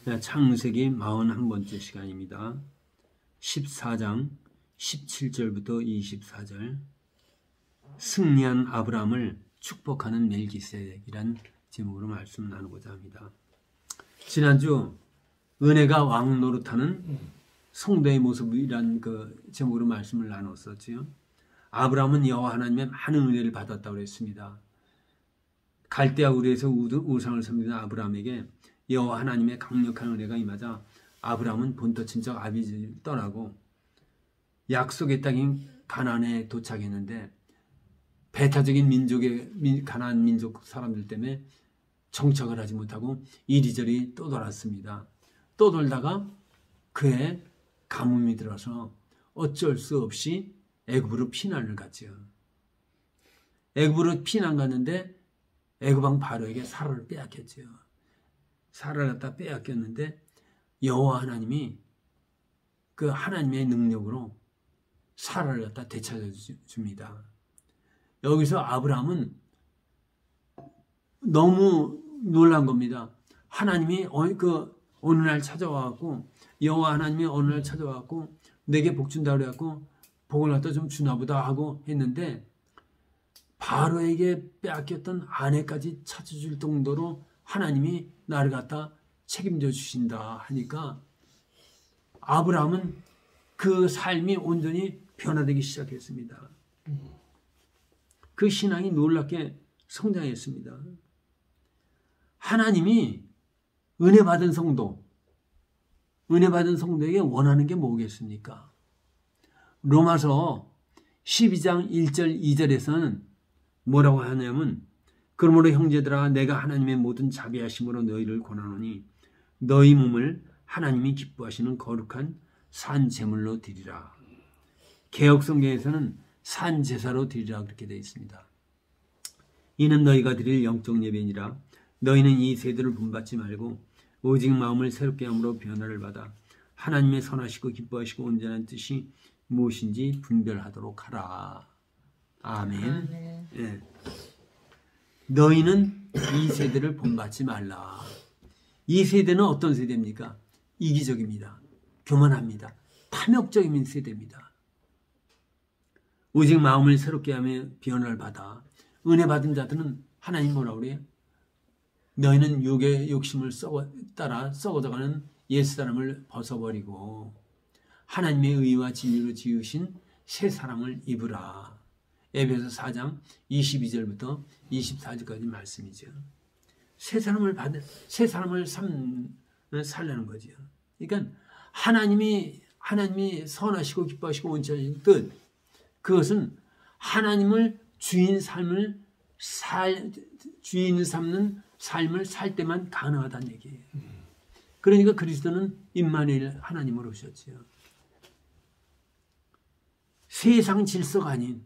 창세기 41번째 시간입니다. 14장 17절부터 24절. 승리한 아브라함을 축복하는 멜기세덱이란 제목으로 말씀 나누고자 합니다. 지난주 은혜가 왕 노릇하는 성도의 모습이란 그 제목으로 말씀을 나눴었지요. 아브라함은 여호와 하나님의 많은 은혜를 받았다고 했습니다. 갈대아 우르에서 우상을 섬기는 아브라함에게 여호와 하나님의 강력한 은혜가 임하자 아브라함은 본토 친척 아비집을 떠나고 약속의 땅인 가나안에 도착했는데 배타적인 가나안 민족 사람들 때문에 정착을 하지 못하고 이리저리 떠돌았습니다. 떠돌다가 그의 가뭄이 들어서 어쩔 수 없이 애굽으로 피난을 갔죠. 애굽으로 피난 갔는데 애굽왕 바로에게 사라를 빼앗겼죠. 사라를 갖다 빼앗겼는데 여호와 하나님이 그 하나님의 능력으로 사라를 갖다 되찾아 줍니다. 여기서 아브라함은 너무 놀란 겁니다. 하나님이 어느 날 찾아와갖고 여호와 하나님이 어느 날 찾아와갖고 내게 복 준다 그래갖고 복을 갖다 좀 주나 보다 하고 했는데 바로에게 빼앗겼던 아내까지 찾아줄 정도로 하나님이 나를 갖다 책임져 주신다 하니까 아브라함은 그 삶이 온전히 변화되기 시작했습니다. 그 신앙이 놀랍게 성장했습니다. 하나님이 은혜 받은 성도에게 원하는 게 뭐겠습니까? 로마서 12장 1절 2절에서는 뭐라고 하냐면 그러므로 형제들아 내가 하나님의 모든 자비하심으로 너희를 권하노니 너희 몸을 하나님이 기뻐하시는 거룩한 산 제물로 드리라. 개역 성경에서는 산 제사로 드리라 그렇게 되어 있습니다. 이는 너희가 드릴 영적 예배니라. 너희는 이 세대를 본받지 말고 오직 마음을 새롭게 함으로 변화를 받아 하나님의 선하시고 기뻐하시고 온전한 뜻이 무엇인지 분별하도록 하라. 아멘. 네. 너희는 이 세대를 본받지 말라. 이 세대는 어떤 세대입니까? 이기적입니다. 교만합니다. 탐욕적인 세대입니다. 오직 마음을 새롭게 하며 변화를 받아 은혜 받은 자들은 하나님 뭐라고 그래요? 너희는 육의 욕심을 따라 썩어져가는 옛사람을 벗어버리고 하나님의 의와 진리로 지으신 새 사람을 입으라. 에베소 4장 22절부터 24절까지 말씀이죠. 새 사람을 살려는 거죠. 그러니까 하나님이 선하시고 기뻐하시고 온전하신 뜻, 그것은 하나님을 주인 삶는 삶을 살 때만 가능하다는 얘기예요. 그러니까 그리스도는 임마누엘 하나님으로 오셨죠. 세상 질서가 아닌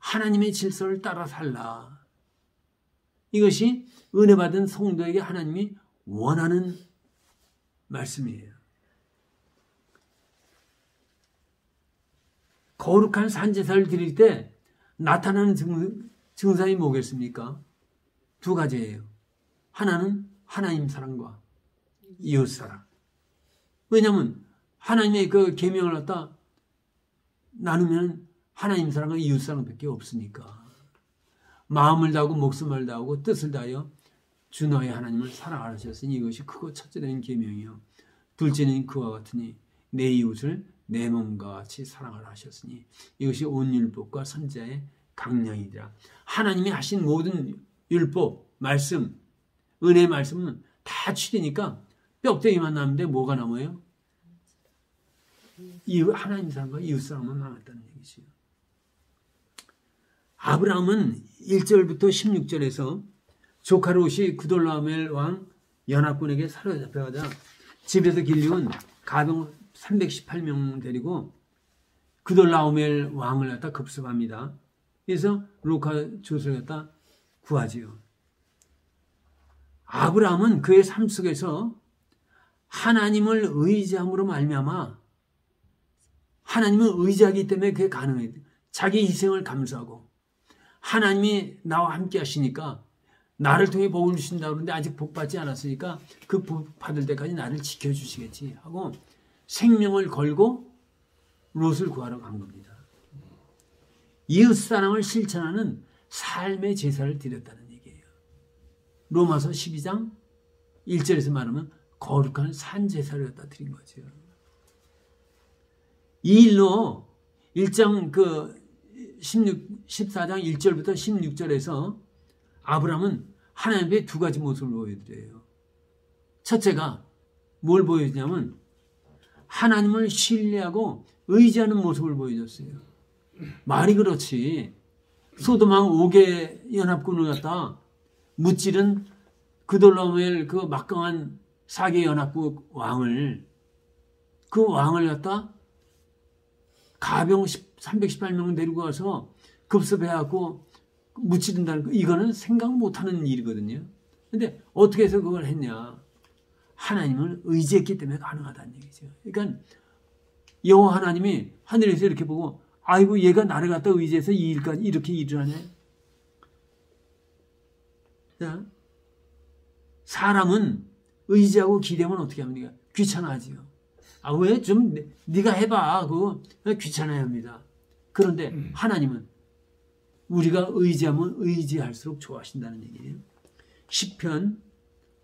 하나님의 질서를 따라 살라. 이것이 은혜 받은 성도에게 하나님이 원하는 말씀이에요. 거룩한 산제사를 드릴 때 나타나는 증상이 뭐겠습니까? 두 가지예요. 하나는 하나님 사랑과 이웃 사랑. 왜냐하면 하나님의 그 계명을 갖다 나누면 하나님 사랑과 이웃 사랑밖에 없으니까. 마음을 다하고 목숨을 다하고 뜻을 다하여 주 너의 하나님을 사랑하셨으니 이것이 크고 첫째된 계명이요. 둘째는 그와 같으니 내 이웃을 내 몸과 같이 사랑하라 하셨으니 이것이 온 율법과 선지자의 강령이니라. 하나님이 하신 모든 율법, 말씀, 은혜의 말씀은 다 취되니까 뼈대기만 남는데 뭐가 남아요? 하나님 사랑과 이웃 사랑만 남았다는 얘기죠. 아브라함은 1절부터 16절에서 조카 롯이 그돌라오멜 왕 연합군에게 사로잡혀가자 집에서 길리온 가병 318명 데리고 그돌라오멜 왕을 갖다 급습합니다. 그래서 롯과 롯을 갖다 구하지요. 아브라함은 그의 삶 속에서 하나님을 의지함으로 말미암아 하나님을 의지하기 때문에 그게 가능해요. 자기 희생을 감수하고 하나님이 나와 함께 하시니까 나를 통해 복을 주신다고 그러는데 아직 복 받지 않았으니까 그 복 받을 때까지 나를 지켜주시겠지 하고 생명을 걸고 롯을 구하러 간 겁니다. 이웃사랑을 실천하는 삶의 제사를 드렸다는 얘기예요. 로마서 12장 1절에서 말하면 거룩한 산제사를 갖다 드린 거죠. 이 일로 1장 14장 1절부터 16절에서 아브라함은 하나님 앞에 두 가지 모습을 보여드려요. 첫째가 뭘 보여주냐면 하나님을 신뢰하고 의지하는 모습을 보여줬어요. 말이 그렇지. 소돔왕 5개 연합군을 갖다 무찌른 그돌라오멜 그 막강한 4개 연합군 왕을 그 왕을 갖다 가병 318명 데리고 와서 급습해갖고 무찌른다는 거 이거는 생각 못하는 일이거든요. 근데 어떻게 해서 그걸 했냐? 하나님을 의지했기 때문에 가능하다는 얘기죠. 그러니까 여호와 하나님이 하늘에서 이렇게 보고 아이고 얘가 나를 갖다 의지해서 이 일까지 이렇게 일을 하네. 자, 사람은 의지하고 기대면 어떻게 합니까? 귀찮아하지요. 아, 왜? 좀 네가 해봐. 그거 귀찮아합니다. 그런데 하나님은 우리가 의지하면 의지할수록 좋아하신다는 얘기예요. 시편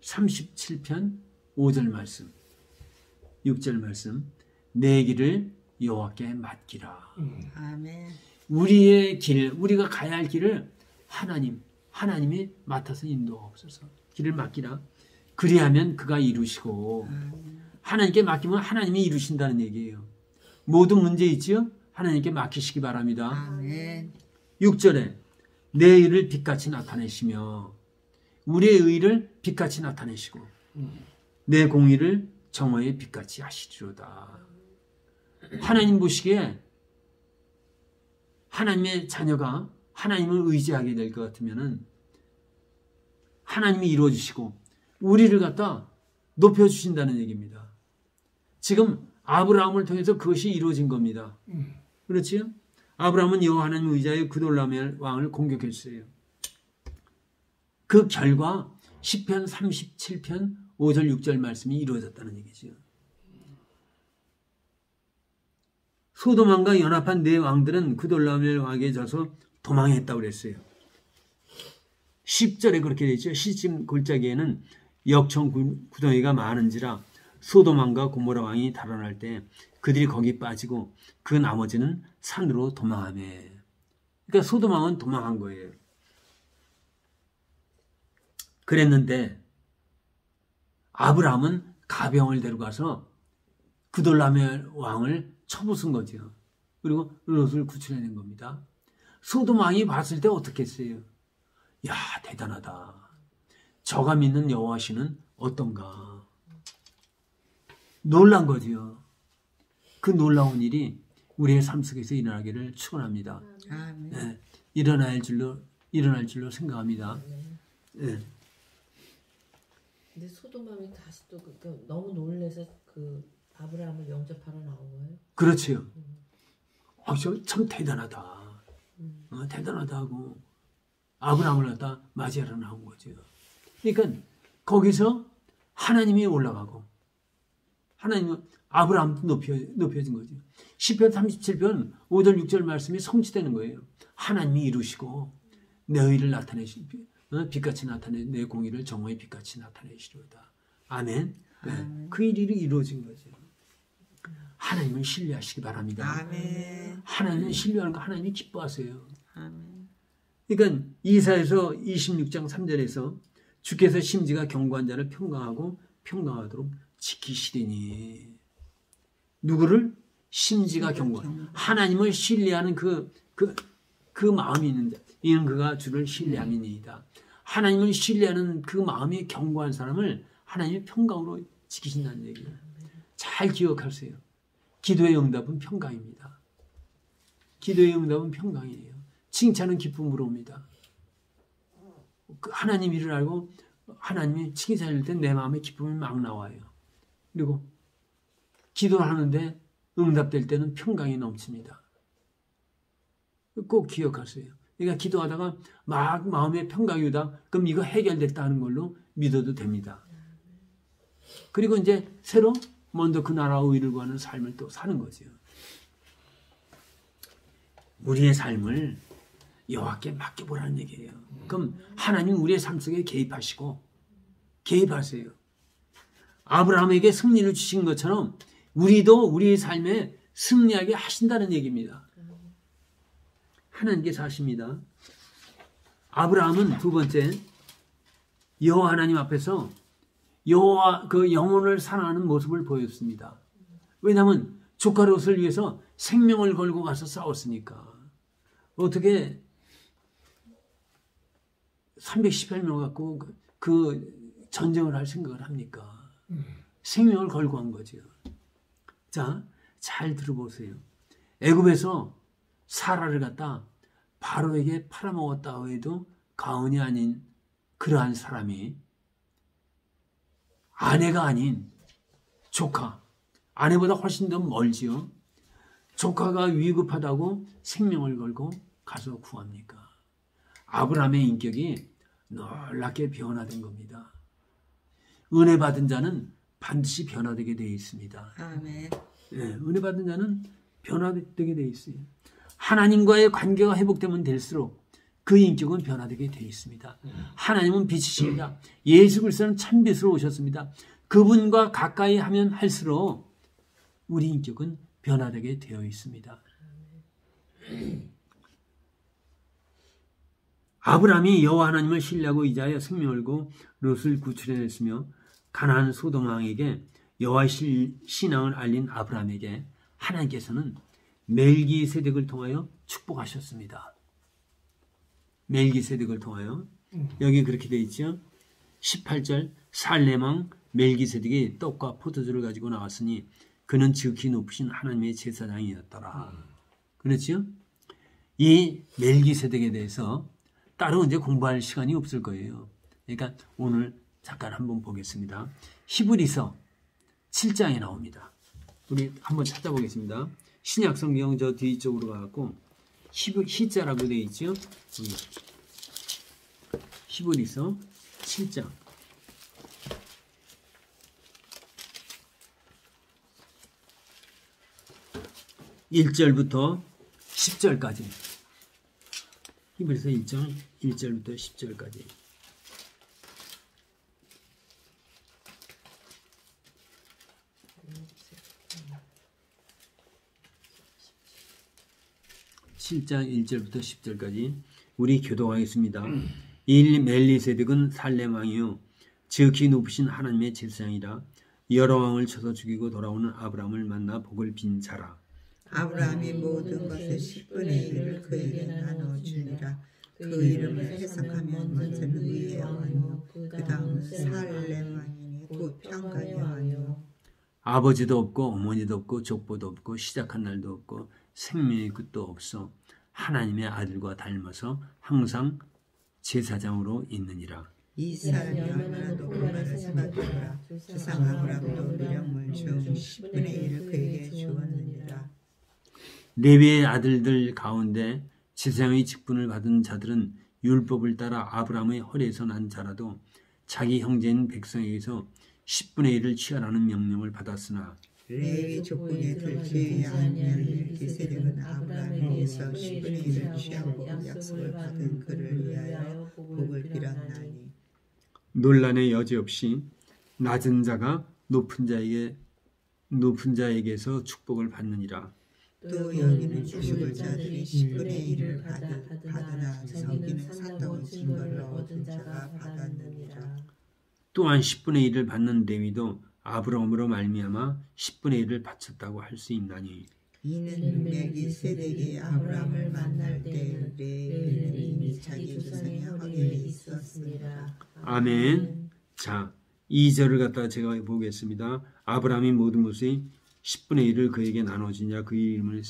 37편 5절 말씀 6절 말씀 내 길을 여호와께 맡기라. 아멘. 우리의 길, 우리가 가야 할 길을 하나님이 맡아서 인도하옵소서. 길을 맡기라. 그리하면 그가 이루시고 하나님께 맡기면 하나님이 이루신다는 얘기예요. 모든 문제 있지요? 하나님께 맡기시기 바랍니다. 아멘. 6절에 내 의를 빛같이 나타내시며 우리의 의를 빛같이 나타내시고 내 공의를 정오의 빛같이 하시리로다. 하나님 보시기에 하나님의 자녀가 하나님을 의지하게 될 것 같으면은 하나님이 이루어주시고 우리를 갖다 높여주신다는 얘기입니다. 지금 아브라함을 통해서 그것이 이루어진 겁니다. 그렇지요? 아브라함은 여호와 하나님 의지하여 그돌라오멜 왕을 공격했어요. 그 결과 시편 37편 5절 6절 말씀이 이루어졌다는 얘기죠. 소돔왕과 연합한 네 왕들은 그돌라오멜 왕에게 져서 도망했다고 그랬어요. 10절에 그렇게 되어 있죠. 시침 골짜기에는 역청 구덩이가 많은지라 소돔왕과 고모라 왕이 달아날 때 그들이 거기 빠지고 그 나머지는 산으로 도망하며. 그러니까 소돔왕은 도망한 거예요. 그랬는데 아브라함은 가병을 데려가서 그돌라오멜 왕을 쳐부순 거죠. 그리고 롯을 구출해낸 겁니다. 소돔 왕이 봤을 때 어떻게 했어요? 야, 대단하다. 저가 믿는 여호와시는 어떤가. 놀란 거지요. 그 놀라운 일이 우리의 삶 속에서 일어나기를 축원합니다. 네, 일어날 줄로 생각합니다. 네. 근데 소돔왕이 다시 또 너무 놀래서 그 아브라함을 영접하러 나온 거예요? 그렇지요. 참 대단하다. 대단하다고 아브라함을 갖다 맞이하러 나온 거죠. 그러니까 거기서 하나님이 올라가고 하나님은 아브라함도 높여진 거죠. 시편 37편 5절 6절 말씀이 성취되는 거예요. 하나님이 이루시고 내 의를 빛같이 나타내 내 공의를 정오의 빛같이 나타내시리로다. 아멘. 네. 그 일이 이루어진 거죠. 하나님을 신뢰하시기 바랍니다. 아멘. 하나님을 신뢰하는 거 하나님이 기뻐하세요. 아멘. 그러니까 이사야서 26장 3절에서 주께서 심지가 견고한 자를 평강하고 평강하도록 지키시리니. 누구를? 심지가 견고한. 하나님을 신뢰하는 그 마음이 있는 자. 이는 그가 주를 신뢰함이니이다. 하나님을 신뢰하는 그 마음이 견고한 사람을 하나님이 평강으로 지키신다는 얘기예요. 잘 기억하세요. 기도의 응답은 평강입니다. 기도의 응답은 평강이에요. 칭찬은 기쁨으로 옵니다. 하나님 일을 알고 하나님이 칭찬할 때 내 마음에 기쁨이 막 나와요. 그리고 기도하는데 응답될 때는 평강이 넘칩니다. 꼭 기억하세요. 그러니까 기도하다가 막 마음에 평강이 오다. 그럼 이거 해결됐다는 걸로 믿어도 됩니다. 그리고 이제 새로 먼저 그 나라와 의를 구하는 삶을 또 사는 거죠. 우리의 삶을 여호와께 맡겨보라는 얘기예요. 그럼 하나님 우리의 삶 속에 개입하시고 개입하세요. 아브라함에게 승리를 주신 것처럼 우리도 우리의 삶에 승리하게 하신다는 얘기입니다. 하나님께서 하십니다. 아브라함은 두 번째 여호와 하나님 앞에서 여호와 그 영혼을 사랑하는 모습을 보였습니다. 왜냐하면 조카 롯을 위해서 생명을 걸고 가서 싸웠으니까. 어떻게 318명 갖고 그 전쟁을 할 생각을 합니까? 생명을 걸고 한 거죠. 자, 잘 들어보세요. 애굽에서 사라를 갖다 바로에게 팔아먹었다 해도 가언이 아닌 그러한 사람이 아내가 아닌 조카, 아내보다 훨씬 더 멀지요. 조카가 위급하다고 생명을 걸고 가서 구합니까? 아브라함의 인격이 놀랍게 변화된 겁니다. 은혜 받은 자는 반드시 변화되게 되어 있습니다. 아멘. 네, 은혜 받은 자는 변화되게 되어 있어요. 하나님과의 관계가 회복되면 될수록 그 인격은 변화되게 되어 있습니다. 하나님은 빛이십니다. 예수 그리스도는 참빛으로 오셨습니다. 그분과 가까이 하면 할수록 우리 인격은 변화되게 되어 있습니다. 아브라함이 여호와 하나님을 신뢰하고 의지하여 생명을 걸고 롯을 구출해냈으며 가나안 소돔 왕에게 여호와의 신앙을 알린 아브라함에게 하나님께서는 멜기세덱을 통하여 축복하셨습니다. 멜기세덱을 통하여 여기 그렇게 되어 있죠. 18절 살렘 왕 멜기세덱이 떡과 포도주를 가지고 나왔으니 그는 지극히 높으신 하나님의 제사장이었더라. 그렇죠? 이 멜기세덱에 대해서 따로 이제 공부할 시간이 없을 거예요. 그러니까 오늘 잠깐 한번 보겠습니다. 히브리서 7장에 나옵니다. 우리 한번 찾아보겠습니다. 신약 성경 저 뒤쪽으로 가고 히자라고 되어 있죠. 히브리서 7장 1절부터 10절까지. 히브리서 1장 1절부터 10절까지. (7장) 1절부터 10절까지 우리 교독하겠습니다. 이 멜리세덱은 살렘 왕이요 지극히 높으신 하나님의 제사장이라. 여러 왕을 쳐서 죽이고 돌아오는 아브라함을 만나 복을 빈 자라. 아브라함이 모든 것의 10분의 1을 그에게 나눠주니라. 그 이름을 해석하면 먼저는 의의 왕이요 그 다음은 살렘 왕이니 곧 평강의 왕이요. 아버지도 없고 어머니도 없고 족보도 없고 시작한 날도 없고 생명의 끝도 없어 하나님의 아들과 닮아서 항상 제사장으로 있느니라. 이 사람이 얼마나 높으면 생각하라. 세상 아브라함도 미령물 중 10분의 1을 그에게 주었느니라. 레위의 아들들 가운데 제사장의 직분을 받은 자들은 율법을 따라 아브라함의 허리에서 난 자라도 자기 형제인 백성에게서 10분의 1을 취하라는 명령을 받았으나 레위 족속에 들지 않으면 멜기세덱은 아브라함에게서 10분의 1을 취하고 약속을 받은 그를 위하여 복을 빌었나니. 논란의 여지 없이 낮은 자가 높은 자에게서 축복을 받느니라. 또 여기는 죽을 자들이 10분의 1을 받으나 저기는 산다고 증거를 얻은 자가 받았느니라. 또한 10분의 1을 받는 레위도 아브라함으로 말미암아 10분의 1을 바쳤다고 할 수 있나니. 이는 멜기세덱이 아브라함을 만날 때 레위는 이미 자기 조상의 허리에 있었습니다. 아멘. 자, 2절을 갖다가 제가 보겠습니다. 아브라함이 모든 것의 10분의 1을 그에게 나눠주냐. 그 이름을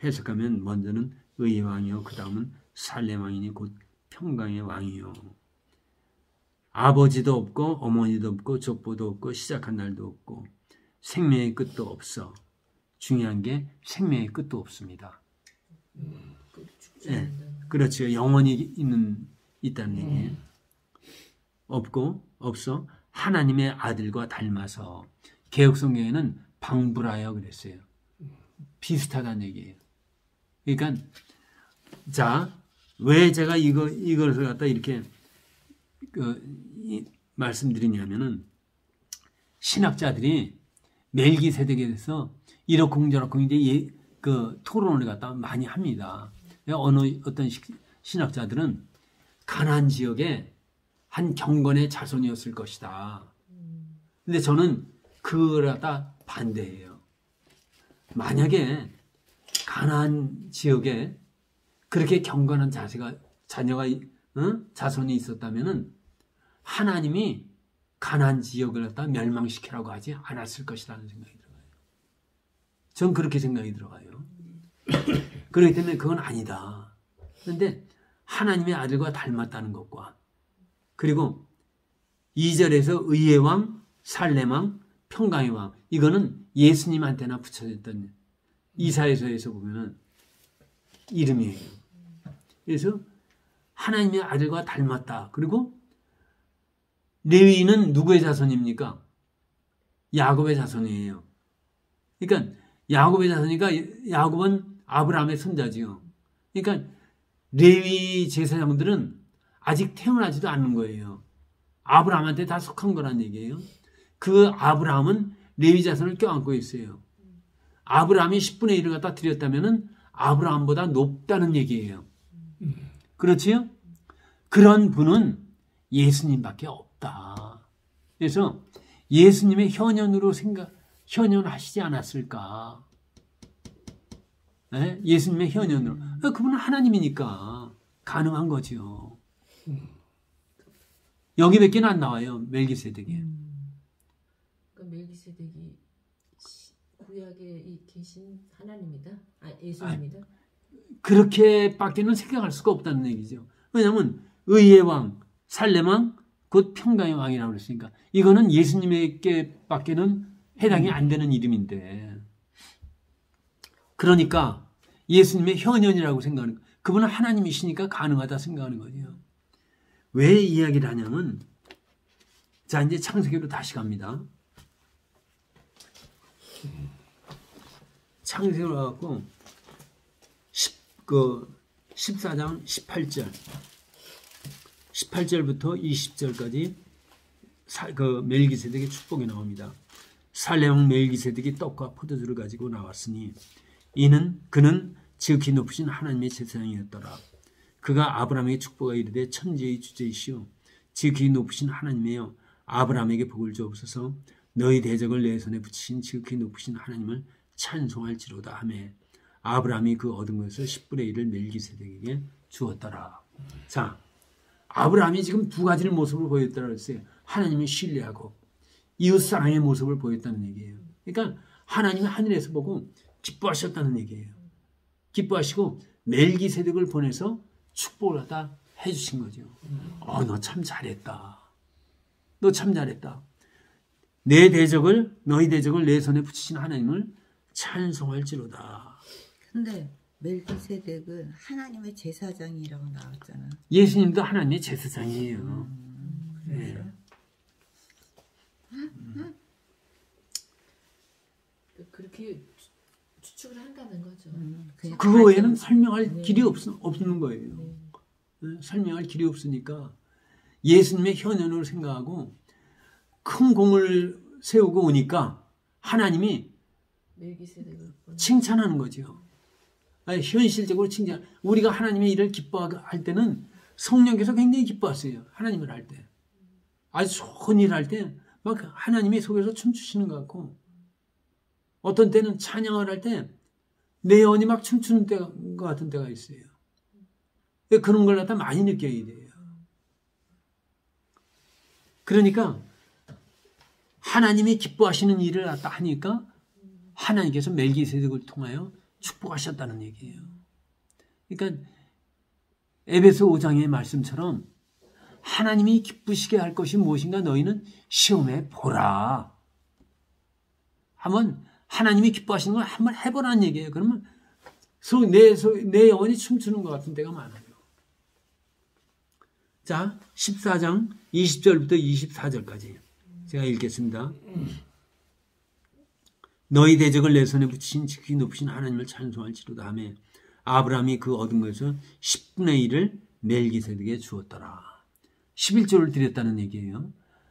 해석하면 먼저는 의의 왕이요 그 다음은 살렘 왕이니 곧 평강의 왕이요. 아버지도 없고 어머니도 없고 족보도 없고 시작한 날도 없고 생명의 끝도 없어. 중요한 게 생명의 끝도 없습니다. 죽지 네. 않는다. 그렇죠. 영원히 있다는 얘기예요. 없어 하나님의 아들과 닮아서 개혁성경에는 방불하여 그랬어요. 비슷하다는 얘기예요. 그러니까 자, 왜 제가 이걸 갖다 이렇게 말씀드리냐면은 신학자들이 멜기세덱에 대해서 이러쿵저러쿵 이제 토론을 갖다 많이 합니다. 어떤 신학자들은 가나안 지역에 한 경건의 자손이었을 것이다. 근데 저는 그걸 갖다 반대해요. 만약에 가나안 지역에 그렇게 경건한 자녀가 자손이 있었다면은 하나님이 가나안 지역을 갖다 멸망시키라고 하지 않았을 것이라는 생각이 들어요. 전 그렇게 생각이 들어가요. 그렇기 때문에 그건 아니다. 그런데 하나님의 아들과 닮았다는 것과 그리고 2절에서 의의 왕, 살렘 왕, 평강의 왕 이거는 예수님한테나 붙여졌던 이사야서에서 보면은 이름이에요. 그래서 하나님의 아들과 닮았다. 그리고 레위인은 누구의 자손입니까? 야곱의 자손이에요. 그러니까 야곱의 자손이니까 야곱은 아브라함의 손자지요. 그러니까 레위 제사장들은 아직 태어나지도 않는 거예요. 아브라함한테 다 속한 거란 얘기예요. 그 아브라함은 레위 자손을 껴안고 있어요. 아브라함이 10분의 1을 갖다 드렸다면은 아브라함보다 높다는 얘기예요. 그렇지요? 그런 분은 예수님밖에 없다. 그래서 예수님의 현현하시지 않았을까? 네? 예수님의 현현으로. 그분은 하나님이니까 가능한 거죠. 여기밖에 안 나와요. 멜기세덱이. 그러니까 멜기세덱이 구약에 계신 하나님이다? 예수님이다? 그렇게밖에는 생각할 수가 없다는 얘기죠. 왜냐하면 의의 왕, 살렘 왕, 곧 평강의 왕이라고 그랬으니까 이거는 예수님에게밖에는 해당이 안 되는 이름인데 그러니까 예수님의 현현이라고 생각하는 거예요. 그분은 하나님이시니까 가능하다 생각하는 거죠. 왜 이야기를 하냐면 자 이제 창세기로 다시 갑니다. 창세기로 가갖고 14장 18절부터 20절까지 멜기세덱의 축복이 나옵니다. 살렘 멜기세덱이 떡과 포도주를 가지고 나왔으니 그는 지극히 높으신 하나님의 제사장이었더라. 그가 아브라함에게 축복하여 이르되 천지의 주제이시오 지극히 높으신 하나님이여 아브라함에게 복을 주옵소서. 너희 대적을 내 손에 붙이신 지극히 높으신 하나님을 찬송할지로다 하매 아브라함이 그 얻은 것을 10분의 1을 멜기세덱에게 주었더라. 자, 아브라함이 지금 두 가지를 모습을 보였다고 했어요. 하나님을 신뢰하고 이웃사랑의 모습을 보였다는 얘기예요. 그러니까 하나님이 하늘에서 보고 기뻐하셨다는 얘기예요. 기뻐하시고 멜기세덱을 보내서 축복을 하다 해주신 거죠. 너 참 잘했다. 너 참 잘했다. 너희 대적을 내 손에 붙이신 하나님을 찬송할지로다. 근데 멜기세덱은 하나님의 제사장이라고 나왔잖아. 예수님도 하나님의 제사장이에요. 네. 그렇게 추측을 한다는 거죠. 그거 외에는 설명할 길이 없는 거예요. 설명할 길이 없으니까 예수님의 현현으로 생각하고 큰 공을 세우고 오니까 하나님이 칭찬하는 거죠. 현실적으로 칭찬. 우리가 하나님의 일을 기뻐할 때는 성령께서 굉장히 기뻐하세요. 하나님을 할 때. 아주 좋은 일을 할 때 막 하나님이 속에서 춤추시는 것 같고 어떤 때는 찬양을 할 때 내 영혼이 막 춤추는 것 같은 때가 있어요. 그런 걸 갖다 많이 느껴야 돼요. 그러니까 하나님이 기뻐하시는 일을 갖다 하니까 하나님께서 멜기세덱을 통하여 축복하셨다는 얘기예요. 그러니까 에베소 5장의 말씀처럼 하나님이 기쁘시게 할 것이 무엇인가 너희는 시험해 보라. 한번 하나님이 기뻐하시는 걸 한번 해보라는 얘기예요. 그러면 내 영혼이 춤추는 것 같은 때가 많아요. 자, 14장 20절부터 24절까지 제가 읽겠습니다. 너희 대적을 내 손에 붙이신 지극히 높으신 하나님을 찬송할지로다 하며 아브라함이 그 얻은 것에서 10분의 1을 멜기세덱에게 주었더라. 11조를 드렸다는 얘기예요.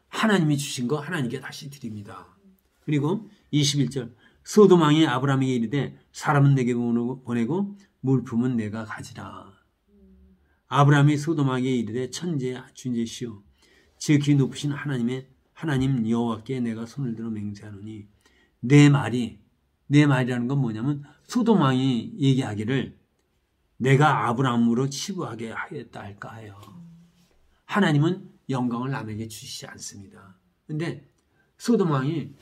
하나님이 주신 거 하나님께 다시 드립니다. 그리고 21절 소돔 왕이 아브라함에게 이르되 사람은 내게 보내고 물품은 내가 가지라. 아브라함이 소돔 왕에게 이르되 천지의 주제시오 지극히 높으신 하나님 여호와께 내가 손을 들어 맹세하노니 내 말이라는 건 뭐냐면 소돔 왕이 얘기하기를 내가 아브라함으로 치부하게 하겠다 할까 하여 하나님은 영광을 남에게 주시지 않습니다. 근데 소돔 왕이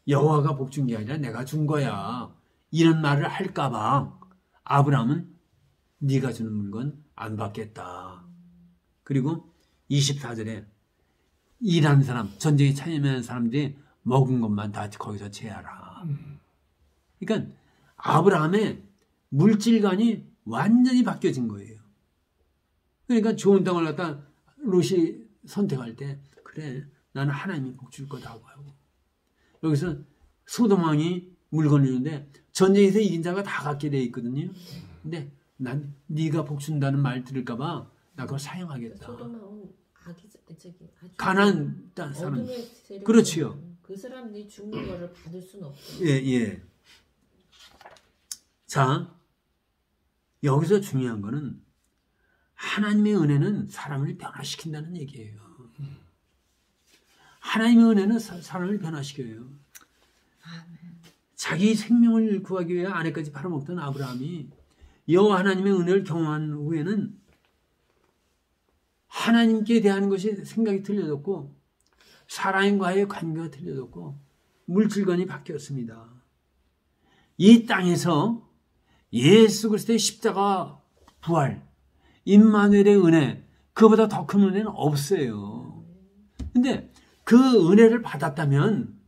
여호와가 복 준 게 아니라 내가 준 거야 이런 말을 할까 봐 아브라함은 네가 주는 물건 안 받겠다. 그리고 24절에 일하는 사람, 전쟁에 참여하는 사람들이 먹은 것만 다 거기서 제하라. 그러니까 아브라함의 물질관이 완전히 바뀌어진 거예요. 그러니까 좋은 땅을 갖다 롯이 선택할 때 그래 나는 하나님이 복 줄 거다고 하고 여기서 소돔 왕이 물건을 주는데 전쟁에서 이긴 자가 다 갖게 돼 있거든요. 근데 난 네가 복 준다는 말 들을까 봐 나 그걸 사용하겠다. 소돔 왕은 가나안 땅 사람. 그렇지요. 그 사람들이 죽는 거를 받을 수는 없어요. 예. 자, 여기서 중요한 거는 하나님의 은혜는 사람을 변화시킨다는 얘기예요. 하나님의 은혜는 사람을 변화시켜요. 자기 생명을 구하기 위해 아내까지 팔아먹던 아브라함이 여호와 하나님의 은혜를 경험한 후에는 하나님께 대한 것이 생각이 틀려졌고 사람과의 관계가 틀려졌고 물질관이 바뀌었습니다. 이 땅에서 예수 그리스도의 십자가 부활, 임마누엘의 은혜, 그보다 더 큰 은혜는 없어요. 근데 그 은혜를 받았다면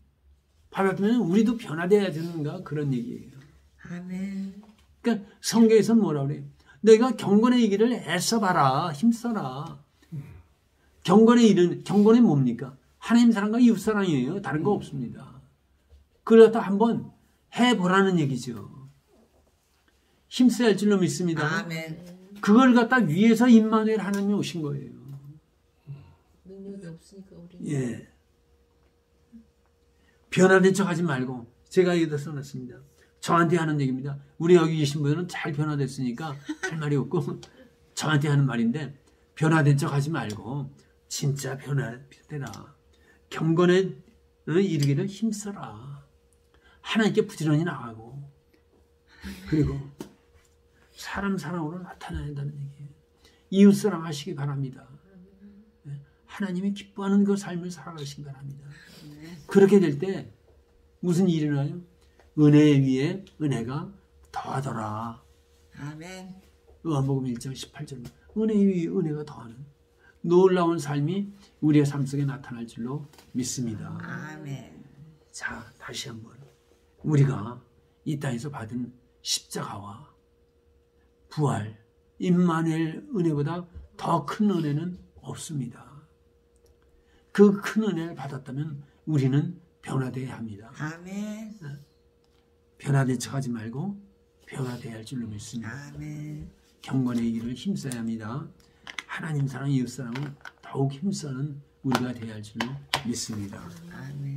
우리도 변화되어야 되는가 그런 얘기예요. 아멘. 그러니까 성경에서는 뭐라고 그래요? 너희가 경건의 일을 애써봐라, 힘써라. 경건의 일은 경건이 뭡니까? 하나님 사랑과 이웃 사랑이에요. 다른 거 없습니다. 그걸 갖다 한번 해보라는 얘기죠. 힘써야 할 줄로 믿습니다. 아멘. 그걸 갖다 위에서 임마누엘 하나님이 오신 거예요. 능력이 없으니까 우리는. 예. 변화된 척 하지 말고 제가 여기다 써놨습니다. 저한테 하는 얘기입니다. 우리 여기 계신 분들은 잘 변화됐으니까 할 말이 없고 저한테 하는 말인데 변화된 척 하지 말고 진짜 변화되라. 경건에 이르기를 힘써라. 하나님께 부지런히 나가고 그리고 사람 사랑으로 나타나야 한다는 얘기예요. 이웃 사랑 하시기 바랍니다. 하나님이 기뻐하는 그 삶을 살아가시기 바랍니다. 그렇게 될 때 무슨 일이 일어나요? 은혜 위에 은혜가 더하더라. 아멘. 요한복음 1장 18절 은혜 위에 은혜가 더하는 놀라운 삶이 우리의 삶 속에 나타날 줄로 믿습니다. 아멘. 자, 다시 한번 우리가 이 땅에서 받은 십자가와 부활, 임마누엘 은혜보다 더 큰 은혜는 없습니다. 그 큰 은혜를 받았다면 우리는 변화되어야 합니다. 아멘. 변화된 척하지 말고 변화되어야 할 줄로 믿습니다. 아멘. 경건의 길을 힘써야 합니다. 하나님 사랑, 이웃 사랑을 더욱 힘쓰는 우리가 되어야 할 줄로 믿습니다. 아멘.